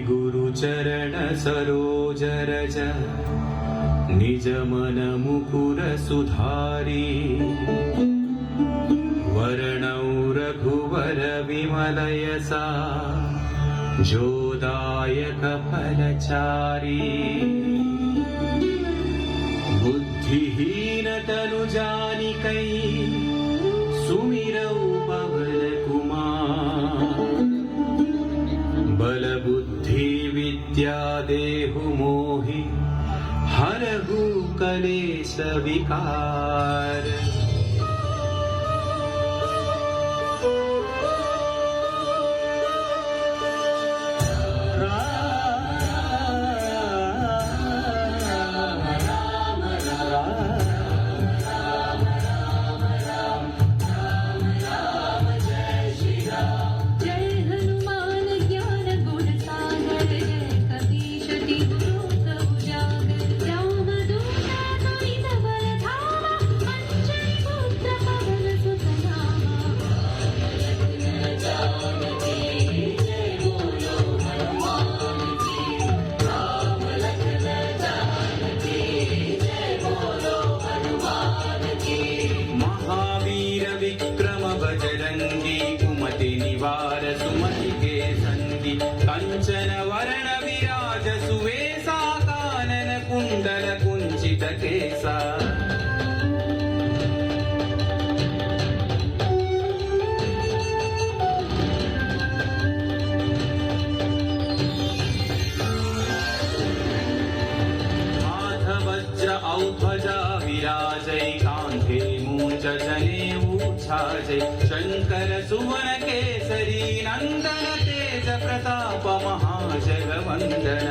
गुरुचरण सरोज रज निज मन मुकुर सुधारी वर्णौ रघुवर विमल यसा जोदायक फलचारी बुद्धिहीन तनु जानिकै सुमिरौ पवन कुमार बल बुद्धि विद्या देहु मोहि हरहु कलेश विकार। कंचन वरण विराज सुवेसा कानन कुंडल कुंचित केसा हाथ वज्र औध्वजा विराजै कांधे मूंज जनेऊ छाजै शंकर सुवन केसरी नंदन तेज प्रताप महाजगवंदन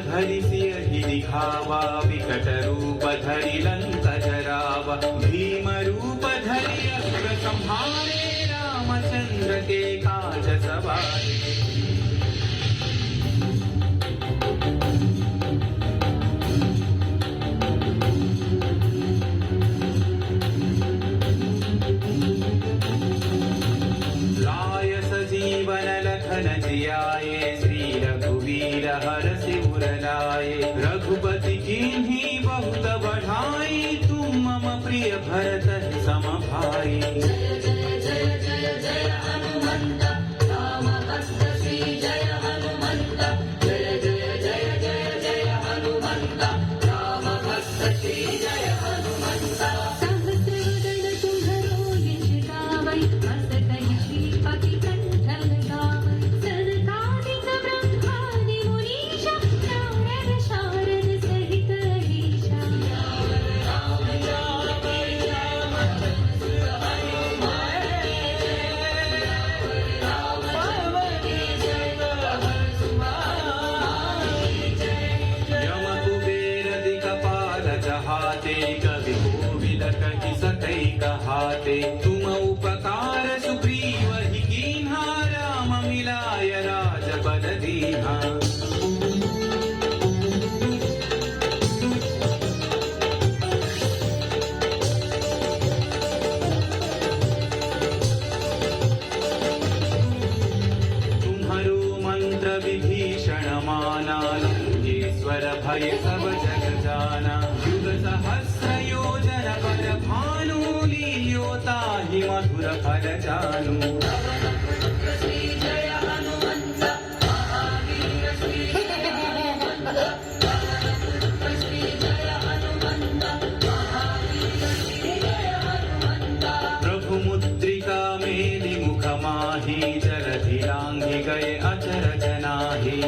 धरि सियहि दिखावा विकट रूप धरि लंक जरावा भीम रूप धरि असुर संहारे रामचंद्र के काज सवारे। लाय सजीवन लखन जियाए श्री रघुवीर हरषि उर लाए रघुपति कीन्ही बहुत बढ़ाई तुम मम प्रिय भरत सम भाई। जय जय जय जय जय हनुमंत राम भक्त श्री जय हनुमंत जय जय जय जय जय हनुमंत राम भक्त श्री जय हनुमंत। सहस्रवदन तुम्हरो यश गावै हस कहि श्रीपति कंठ लगावै सनकादिक ब्रह्मादि मुनीषा नारद शारद सहित अहीशा। राम राम राम सुर हनुमान राम भगवती जय हनुमान जय। यम कुबेर दिक्पाल जहाते कवि कोविद कहि सकै कहाते तुम उपकार सुग्रीव ही कीन्हा राम मिलाय राजपद दीन्हा। तुम्हारो मंत्र विभीषण माना लंकेश्वर भय सब जग जाना युग सहस्र योजन पर भानु लील्यो ताहि मधुर फल जानू। श्री जय हनुमंत महावीर श्री जय हनुमंत श्री जय हनुमंत महावीर श्री जय हनुमंत। प्रभु मुद्रिका मेलि मुख माहि जलधि लांघि गए अचर जना आहे.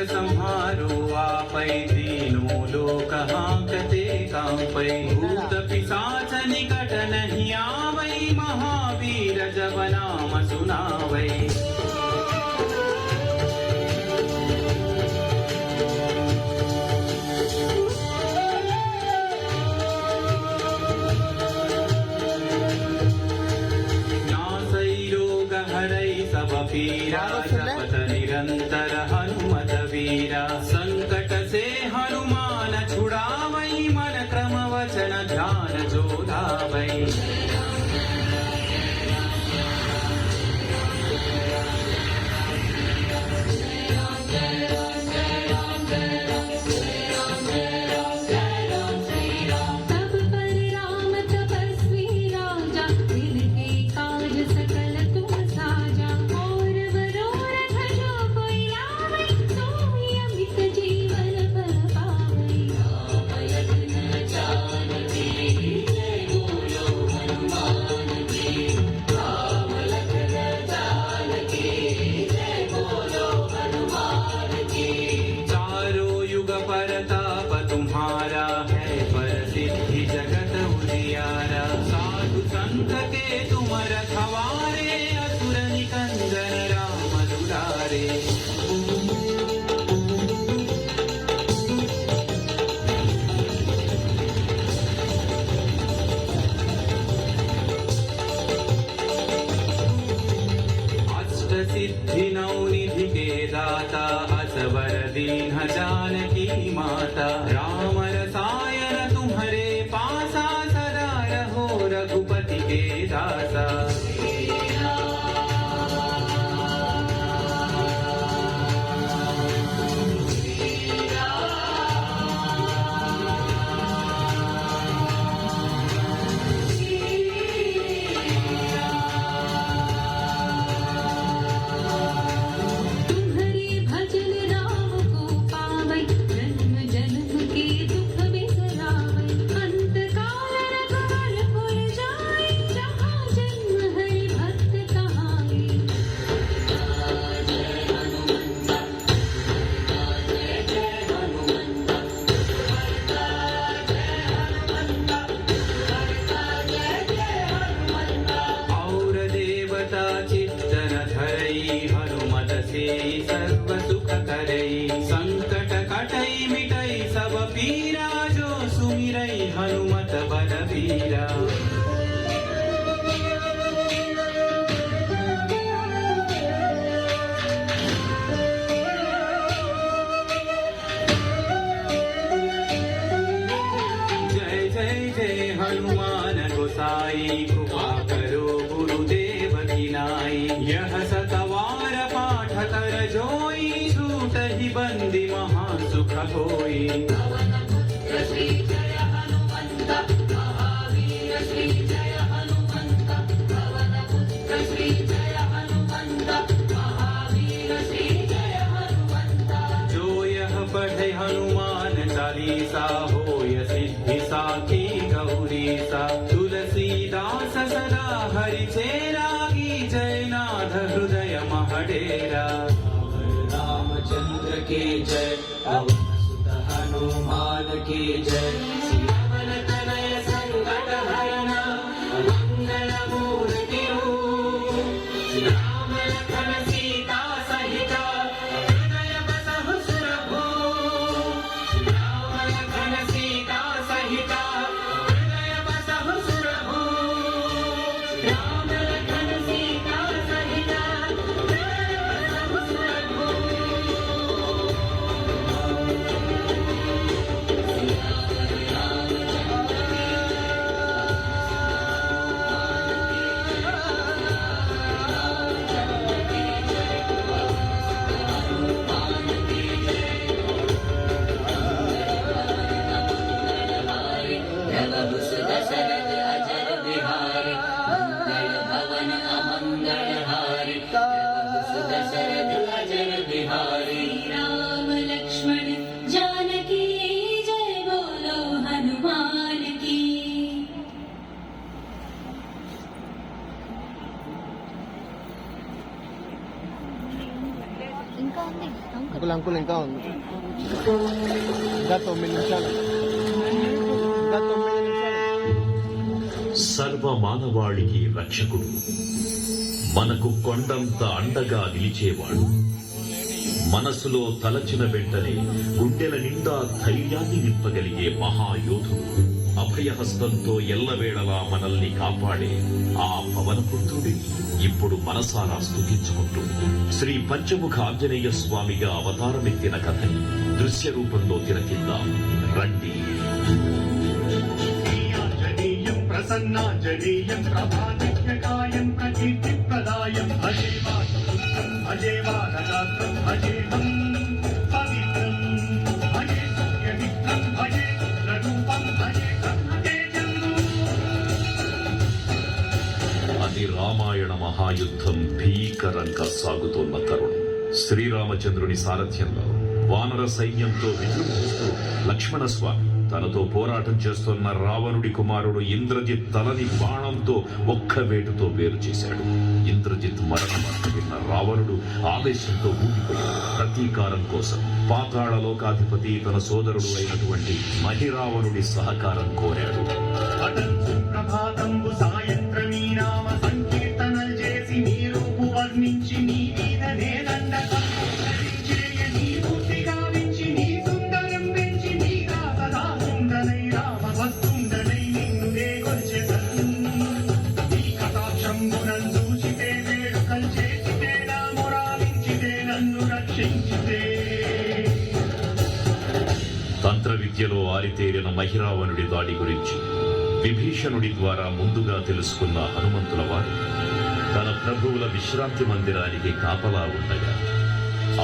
संहारो आपै दीनो लोक हांकते कांपै. भूत पिशाच निकट नहीं आवै महावीर जब नाम सुनावै. नासै रोग हरै सब पीरा जपत निरंतर हनुमत वीरा. संकट से हनुमान छुड़ावै मन क्रम वचन ध्यान जो लावै. परताप तुम्हारा है प्रसिद्धि जगत उजियारा. साधु संत के तुम रखवारे असुर निकंदन राम दुलारे. अष्ट सिद्धि नौ निधि के दाता असवर दीन जानकी माता. राम रसायन तुम्हारे पासा सदा रहो रघुपति के दासा. हनुमत से सर्व सुख करई. संकट कटई मिटई सब पीरा जो सुमिरई हनुमत बलबीरा. जय जय जय हनुमान गोसाई. कृपा करो गुरुदेव की नाई. यह सतवार पाठ कर जोई छूट ही बंदी महा सुख होई. श्री जय हनुमंत महावीर श्री जय हनुमंत पवन पुत्र श्री जय हनुमंत महावीर श्री जय हनुमंत. जो यह पढ़े हनुमान चालीसा होय सिद्धि साखी गौरीसा. तुलसीदास सदा हरि चेरा की जय नाथ हृदय महडेरा. रामचंद्र की जय पवन सुत हनुमान की जय. श्रीराम तनय संकट हरण मंगल मूर्ति राम लखन सीता सहित हृदय बसहु सुरभूप. राम लखन सीता सहित हृदय बसहु सुरभूप. राम लखन सीता सहित हृदय बसहु सुरभूप. అంకుల్ ఇంకా ఉంది. ఇంకా 9 నిమిషాలు. ఇంకా 9 నిమిషాలు. సర్వ మానవాళికి రక్షకుడు, మనకు కొండంత అండగా నిలిచేవాడు, మనసులో తలచిన వెంటనే గుండెల నిండా ధైర్యాన్ని నింపగలిగే మహాయోధుడు, అభయహస్తంతో ఎల్లవేళలా మనల్ని కాపాడే ఆ పవనపుత్రుడిని ఇప్పుడు మనసారా స్తుతించుకుంటూ శ్రీ పంచముఖ ఆంజనేయ స్వామిగా అవతారమెత్తిన కథని దృశ్య రూపంలో తిలకిద్దాం రండి. ప్రసన్నాంజనేయం ప్రభాదిత్యకాయం ప్రకీర్తిప్రదాయం అజేవానగాత్రం అజేవం పవిత్రం అజే సూర్యమిత్రం అజే రూపం అజే కర్ణతేజం. అది రామాయణ మహాయుద్ధం భీకరంగా సాగుతోన్న తరుణం. శ్రీరామచంద్రుని సారథ్యంలో వానర సైన్యంతో విజృంభిస్తూ లక్ష్మణస్వామి తనతో పోరాటం చేస్తున్న రావణుడి కుమారుడు ఇంద్రజిత్ తలని బాణంతో ఒక్క వేటుతో వేరు చేశాడు. ఇంద్రజిత్ మరణం విన్న రావణుడు ఆవేశంతో ఊగిపోయాడు. ప్రతీకారం కోసం పాతాళ లోకాధిపతి తన సోదరుడు అయినటువంటి మహిరావణుడి సహకారం కోరాడు. ప్రభాతంబు సాయంత్రమీ నామ సంకీర్తనలు చేసి నీ రూపు వర్ణించి నీ మీద నేనండ తంత్ర విద్యలో ఆరితేరిన మహిరావణుడి దాడి గురించి విభీషణుడి ద్వారా ముందుగా తెలుసుకున్న హనుమంతుల వారు తన ప్రభువుల విశ్రాంతి మందిరానికి కాపలా ఉండగా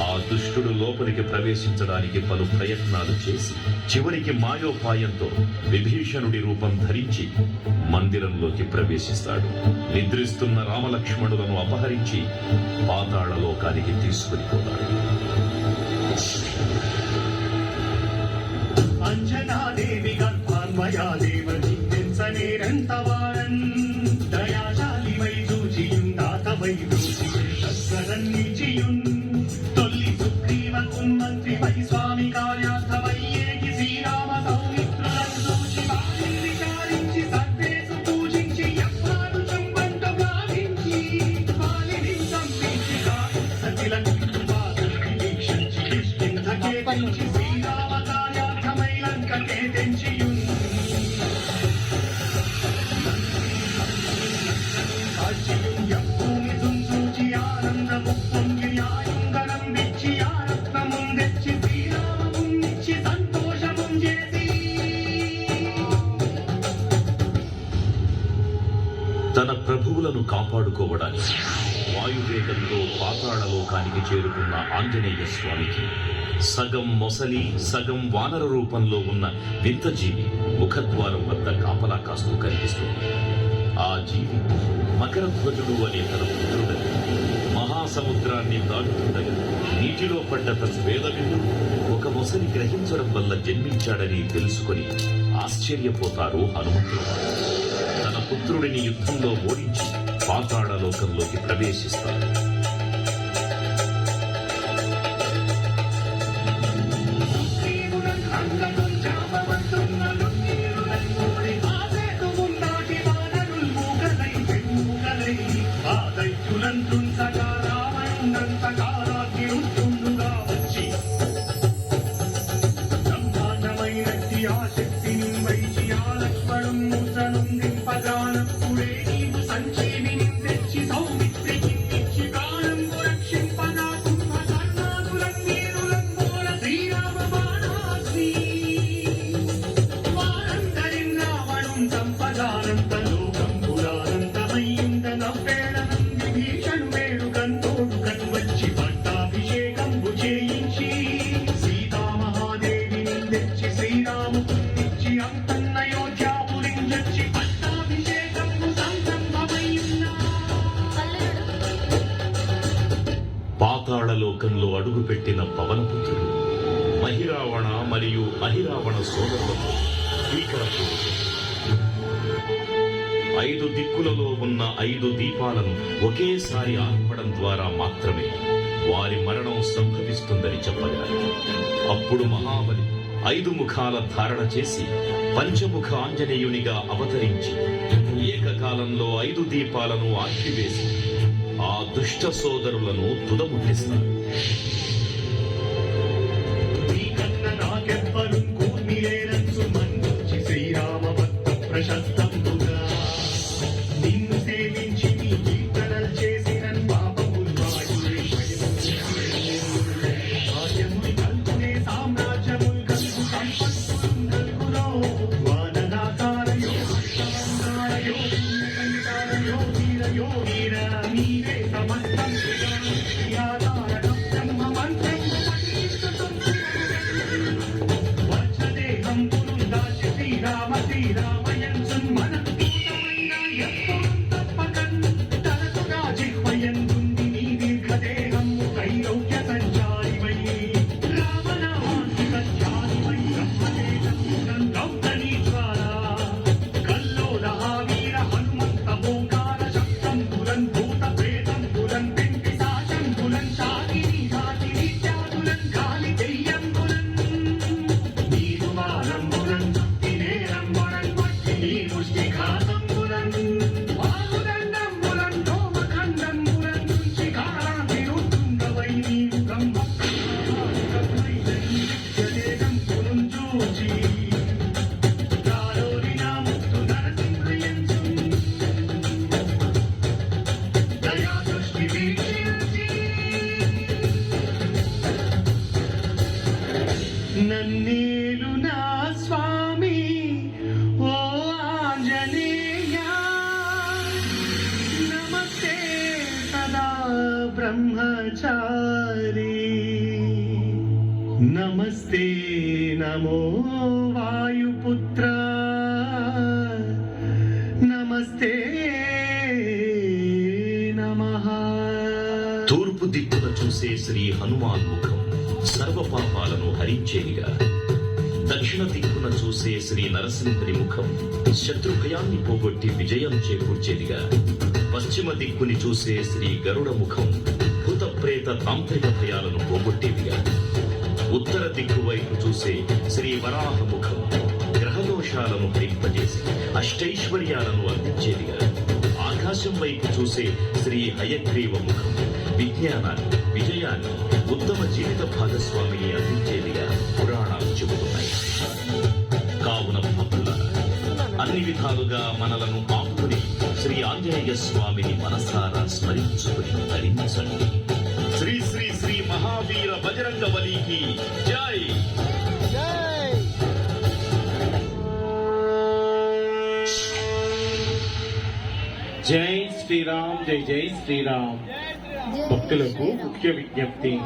ఆ దుష్టుడు లోపలికి ప్రవేశించడానికి పలు ప్రయత్నాలు చేసి చివరికి మాయోపాయంతో విభీషణుడి రూపం ధరించి మందిరంలోకి ప్రవేశిస్తాడు. నిద్రిస్తున్న రామలక్ష్మణులను అపహరించి పాతాళ లోకానికి తీసుకుని పోతాడు. అంజనాదేవి గర్భాన్వయాదేవని తెంచనేరంతవారన్ దయాశాలివై చూచియున్ దాతవై దూచి శస్కరన్నిచియున్ తొల్లి సుగ్రీవకున్ మంత్రివై స్వామి కార్యార్థమై ఏగి శ్రీరామ సౌమిత్రులను చూచి వారిని విచారించి సర్వేసు పూజించి యజ్ఞాను చంపంటు గావించి వాలిని సంపించి సతిలని పాదకి వీక్షించి కిష్కింధకే తెంచి శ్రీరామ కార్యార్థమై లంకకే తెంచియున్ తన ప్రభువులను కాపాడుకోవడానికి వాయువేగంతో పాతాళ లోకానికి చేరుకున్న ఆంజనేయ స్వామికి సగం మొసలి సగం వానర రూపంలో ఉన్న వింత జీవి ముఖద్వారం వద్ద కాపలా కాస్తూ కనిపిస్తుంది. ఆ జీవి మకరధ్వజుడు అనే తన పుత్రుడని మహాసముద్రాన్ని దాటుతుండగా నీటిలో పడ్డ తన వేదవిందు ఒక మొసలి గ్రహించడం వల్ల జన్మించాడని తెలుసుకొని ఆశ్చర్యపోతారు హనుమంతుల వారు. తన పుత్రుడిని యుద్ధంలో ఓడించి పాతాళ లోకంలోకి ప్రవేశిస్తారు. పాతాళలోకంలో అడుగుపెట్టిన పవనపుత్రుడు మహిరావణ మరియు అహిరావణ సోదరులతో భీకరపూరుడు. 5 దిక్కులలో ఉన్న 5 దీపాలను ఒకేసారి ఆర్పడం ద్వారా మాత్రమే వారి మరణం సంభవిస్తుందని చెప్పగా అప్పుడు మహాబలి 5 ముఖాల ధారణ చేసి పంచముఖ ఆంజనేయునిగా అవతరించి ఏకకాలంలో 5 దీపాలను ఆర్పివేసి ఆ దుష్ట సోదరులను తుదముట్టిస్తారు. నీకన్న నాకెవ్వరు కూర్మిలేరన్సు మంచి శ్రీరామ భక్త ప్రశస్తంబుగా నిన్ను సేవించి నీ కీర్తనలు చేసిన పాపములు భాగ్యములు కల్పునే సామ్రాజ్యములు కలుగు సంపత్తులు కలుగులో వాననాకారయో హస్తమంగారయో పుణ్యకంకారయో వీరయో వీర నీవే సమస్తం క్రియాధారణం బ్రహ్మ మంత్రం వచ్చదేహం పురుదాచి శ్రీరామ శ్రీరామయంసున్ మనం దూతమైన ఎప్పుడు తప్పకన్ తరచుగా జిహ్వయందుంది నీ దీర్ఘదేహము త్రైలోక్య సంచారివై రామనామాంకి సత్యానివై బ్రహ్మదేశం గౌతనీ జ్వాలా కల్లోల వీర హనుమంత ఓంకార శబ్దం పురన్ భూత ప్రేతం పురన్ పెంటి సాశం పురన్ శాకిని ఘాతిని త్యాగులన్ గాలి దెయ్యంబులన్ నీరు మాలంబులన్ చుట్టినేరంబులన్ పట్టి నీ ముష్టిఘాతంబులన్ వాయుదండంబులన్ రోమఖండంబులన్ నుంచి కారాతిరుతుండవై నీవు బ్రహ్మ నిత్యదేహంబులం చూచి రాలోలినా ముక్తు నరసింహయంచు దయా దృష్టి వీక్షించి నన్నేలు నా స్వామి ఓ ఆంజనేయ నమస్తే సదా బ్రహ్మచారి నమస్తే నమో వాయుపుత్ర నమస్తే నమః తూర్పు దిక్కున చూసే శ్రీ హనుమాన్ ముఖం సర్వ పాపాలను హరించేదిగా, దక్షిణ దిక్కున చూసే శ్రీ నరసింహుని ముఖం శత్రుభయాన్ని పోగొట్టి విజయం చేకూర్చేదిగా, పశ్చిమ దిక్కుని చూసే శ్రీ గరుడ ముఖం భూత ప్రేత తాంత్రిక భయాలను పోగొట్టేదిగా, ఉత్తర దిక్కు వైపు చూసే శ్రీ వరాహ ముఖం గ్రహదోషాలను హరింపజేసి అష్టైశ్వర్యాలను అందించేదిగా, ఆకాశం వైపు చూసే శ్రీ హయగ్రీవ ముఖం విజ్ఞానాన్ని, విజయాన్ని, ఉత్తమ జీవిత భాగస్వామిని అందించేదిగా పురాణాలు చెబుతున్నాయి. కావున భక్తులారా, అన్ని విధాలుగా మనలను ఆపుకుని శ్రీ ఆంజనేయ స్వామిని మనసారా స్మరించుకుని ధరించండి. శ్రీ శ్రీ శ్రీ మహావీర బజరంగ బలికి జై. జై జై శ్రీరామ్, జై జై శ్రీరామ్. భక్తులకు ముఖ్య విజ్ఞప్తి.